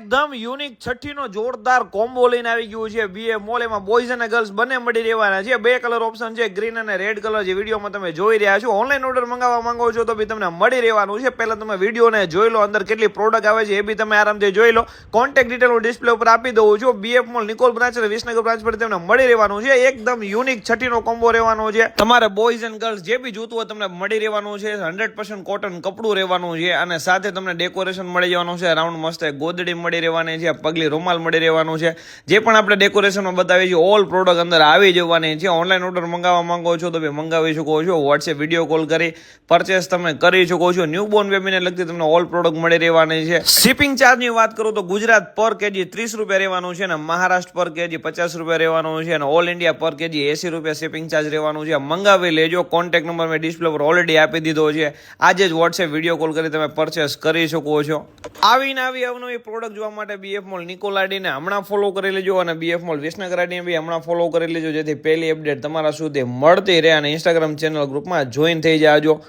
એકદમ યુનિક છઠ્ઠીનો જોરદાર કોમ્બો લઈને આવી ગયું છે બીએ મોલ. એમાં બોયઝ અને ગર્લ્સ બંને મળી રહેવાના છે. બે કલર ઓપ્શન છે, ગ્રીન અને રેડ કલર, જે વિડીયોમાં તમે જોઈ રહ્યા છો. ઓનલાઈન ઓર્ડર મંગાવવા માંગો છો તો બી તમને મળી રહેવાનું છે. પહેલા તમે વિડીયોને જોઈ લો, અંદર કેટલી પ્રોડક્ટ આવે છે એ બી તમે આરામથી જોઈ લો. કોન્ટેક્ટ ડિટેલ હું ડિસ્પ્લે ઉપર આપી દઉં છું. બીએફ મોલ નિકોલ બ્રાન્ચ અને વિસનગર બ્રાન્ચ પર તમને મળી રહેવાનું છે. એકદમ યુનિક છઠ્ઠીનો કોમ્બો રહેવાનો છે. તમારે બોયઝ એન્ડ ગર્લ્સ જે બી જોતું હોય તમને મળી રહેવાનું છે. 100% કોટન કપડું રહેવાનું છે અને સાથે તમને ડેકોરેશન મળી જવાનું છે. રાઉન્ડ મસ્ત ગોદડી મળી રહેવાની છે, પગલી રૂમાલ મળી રહેવાનું છે. જે પણ આપણે ડેકોરેશનમાં બતાવીએ છીએ ઓલ પ્રોડક્ટ અંદર આવી જવાની છે. ઓનલાઈન ઓર્ડર મંગાવવા માંગો છો તો બી મંગાવી શકો છો. વોટ્સએપ વિડીયો કોલ કરી પરચેસ તમે કરી શકો છો. ન્યૂબોર્ન બેબીને લગતી તમને ઓલ પ્રોડક્ટ મળી રહેવાની છે. શિપિંગ ચાર્જની વાત કરું તો ગુજરાત પર કેજી 30 રૂપિયા રહેવાનું છે અને મહારાષ્ટ્ર પર કેજી 50 રૂપિયા રહેવાનું છે અને ઓલ ઇન્ડિયા પર કેજી 80 રૂપિયા શિપિંગ ચાર્જ રહેવાનું છે. મંગાવી લેજો. કોન્ટેક્ટ નંબર મેં ડિસ્પ્લે પર ઓલરેડી આપી દીધો છે. આજે જ વોટ્સએપ વિડીયો કોલ કરી તમે પરચેસ કરી શકો છો. આવી અવનવી પ્રોડક્ટ જોવા માટે બીએફ મોલ નિકોલ આઈડીને હમણાં ફોલો કરી લેજો અને બીએફ મોલ વિસનગર આઈડીને બી હમણાં ફોલો કરી લેજો, જેથી પહેલી અપડેટ તમારા સુધી મળતી રહે અને ઇન્સ્ટાગ્રામ ચેનલ ગ્રુપમાં જોઈન થઈ જાજો.